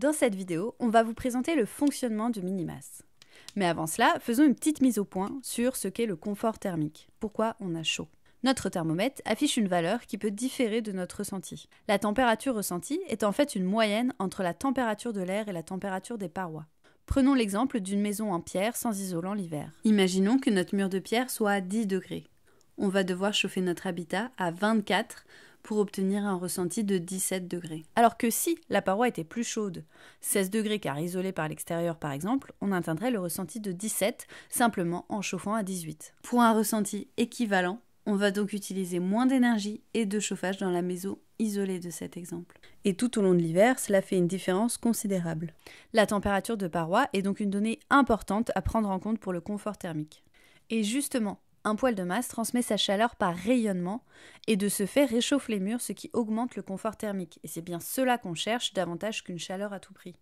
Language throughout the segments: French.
Dans cette vidéo, on va vous présenter le fonctionnement du Minimas. Mais avant cela, faisons une petite mise au point sur ce qu'est le confort thermique. Pourquoi on a chaud? Notre thermomètre affiche une valeur qui peut différer de notre ressenti. La température ressentie est en fait une moyenne entre la température de l'air et la température des parois. Prenons l'exemple d'une maison en pierre sans isolant l'hiver. Imaginons que notre mur de pierre soit à 10 degrés. On va devoir chauffer notre habitat à 24 pour obtenir un ressenti de 17 degrés. Alors que si la paroi était plus chaude, 16 degrés car isolée par l'extérieur par exemple, on atteindrait le ressenti de 17 simplement en chauffant à 18. Pour un ressenti équivalent, on va donc utiliser moins d'énergie et de chauffage dans la maison isolée de cet exemple. Et tout au long de l'hiver, cela fait une différence considérable. La température de paroi est donc une donnée importante à prendre en compte pour le confort thermique. Et justement, un poêle de masse transmet sa chaleur par rayonnement et de ce fait réchauffe les murs, ce qui augmente le confort thermique. Et c'est bien cela qu'on cherche davantage qu'une chaleur à tout prix.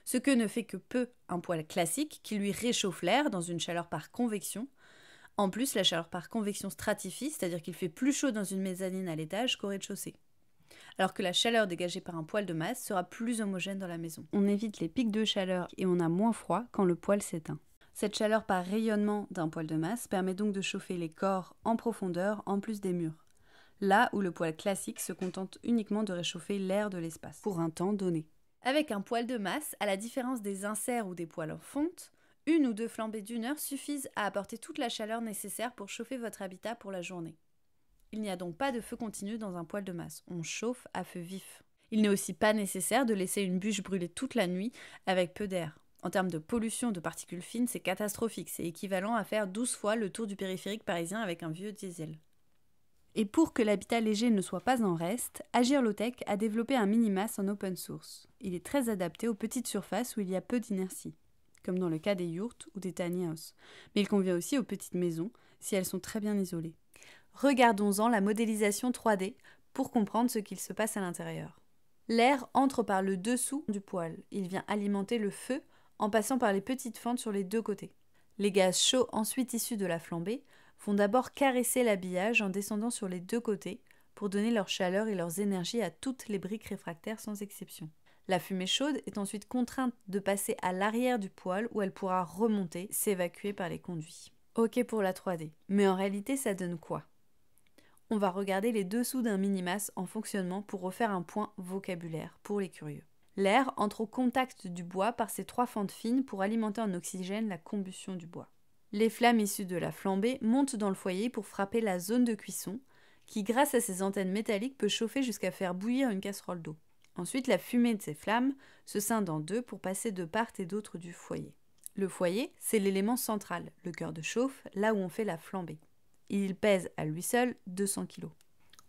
Ce que ne fait que peu un poêle classique qui lui réchauffe l'air dans une chaleur par convection. En plus, la chaleur par convection stratifie, c'est-à-dire qu'il fait plus chaud dans une mezzanine à l'étage qu'au rez-de-chaussée. Alors que la chaleur dégagée par un poêle de masse sera plus homogène dans la maison. On évite les pics de chaleur et on a moins froid quand le poêle s'éteint. Cette chaleur par rayonnement d'un poêle de masse permet donc de chauffer les corps en profondeur en plus des murs, là où le poêle classique se contente uniquement de réchauffer l'air de l'espace, pour un temps donné. Avec un poêle de masse, à la différence des inserts ou des poêles en fonte, une ou deux flambées d'une heure suffisent à apporter toute la chaleur nécessaire pour chauffer votre habitat pour la journée. Il n'y a donc pas de feu continu dans un poêle de masse, on chauffe à feu vif. Il n'est aussi pas nécessaire de laisser une bûche brûler toute la nuit avec peu d'air. En termes de pollution de particules fines, c'est catastrophique. C'est équivalent à faire 12 fois le tour du périphérique parisien avec un vieux diesel. Et pour que l'habitat léger ne soit pas en reste, Agir Low-Tech a développé un Minimas en open source. Il est très adapté aux petites surfaces où il y a peu d'inertie, comme dans le cas des yurts ou des tiny houses. Mais il convient aussi aux petites maisons, si elles sont très bien isolées. Regardons-en la modélisation 3D pour comprendre ce qu'il se passe à l'intérieur. L'air entre par le dessous du poêle. Il vient alimenter le feu en passant par les petites fentes sur les deux côtés. Les gaz chauds ensuite issus de la flambée vont d'abord caresser l'habillage en descendant sur les deux côtés pour donner leur chaleur et leurs énergies à toutes les briques réfractaires sans exception. La fumée chaude est ensuite contrainte de passer à l'arrière du poêle où elle pourra remonter, s'évacuer par les conduits. Ok pour la 3D, mais en réalité ça donne quoi? On va regarder les dessous d'un Minimas en fonctionnement pour refaire un point vocabulaire pour les curieux. L'air entre au contact du bois par ces trois fentes fines pour alimenter en oxygène la combustion du bois. Les flammes issues de la flambée montent dans le foyer pour frapper la zone de cuisson, qui grâce à ses antennes métalliques peut chauffer jusqu'à faire bouillir une casserole d'eau. Ensuite, la fumée de ces flammes se scinde en deux pour passer de part et d'autre du foyer. Le foyer, c'est l'élément central, le cœur de chauffe, là où on fait la flambée. Il pèse à lui seul 200 kg.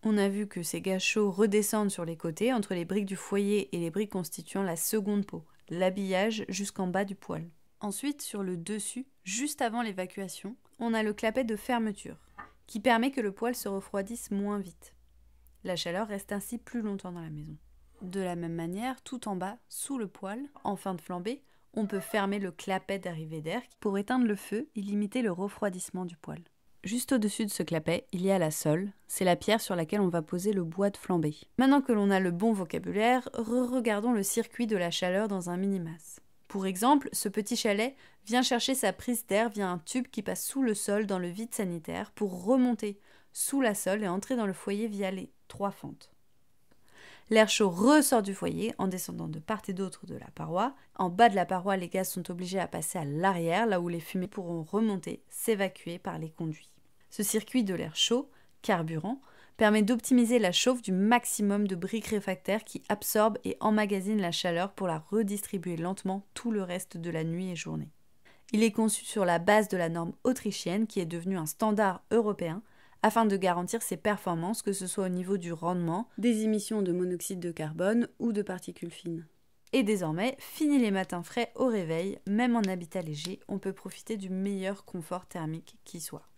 On a vu que ces gaz chauds redescendent sur les côtés, entre les briques du foyer et les briques constituant la seconde peau, l'habillage jusqu'en bas du poêle. Ensuite, sur le dessus, juste avant l'évacuation, on a le clapet de fermeture, qui permet que le poêle se refroidisse moins vite. La chaleur reste ainsi plus longtemps dans la maison. De la même manière, tout en bas, sous le poêle, en fin de flambée, on peut fermer le clapet d'arrivée d'air pour éteindre le feu et limiter le refroidissement du poêle. Juste au-dessus de ce clapet, il y a la sole, c'est la pierre sur laquelle on va poser le bois de flambée. Maintenant que l'on a le bon vocabulaire, regardons le circuit de la chaleur dans un Minimas. Pour exemple, ce petit chalet vient chercher sa prise d'air via un tube qui passe sous le sol dans le vide sanitaire pour remonter sous la sole et entrer dans le foyer via les trois fentes. L'air chaud ressort du foyer en descendant de part et d'autre de la paroi. En bas de la paroi, les gaz sont obligés à passer à l'arrière, là où les fumées pourront remonter, s'évacuer par les conduits. Ce circuit de l'air chaud, carburant, permet d'optimiser la chauffe du maximum de briques réfractaires qui absorbent et emmagasinent la chaleur pour la redistribuer lentement tout le reste de la nuit et journée. Il est conçu sur la base de la norme autrichienne qui est devenue un standard européen afin de garantir ses performances, que ce soit au niveau du rendement, des émissions de monoxyde de carbone ou de particules fines. Et désormais, fini les matins frais au réveil, même en habitat léger, on peut profiter du meilleur confort thermique qui soit.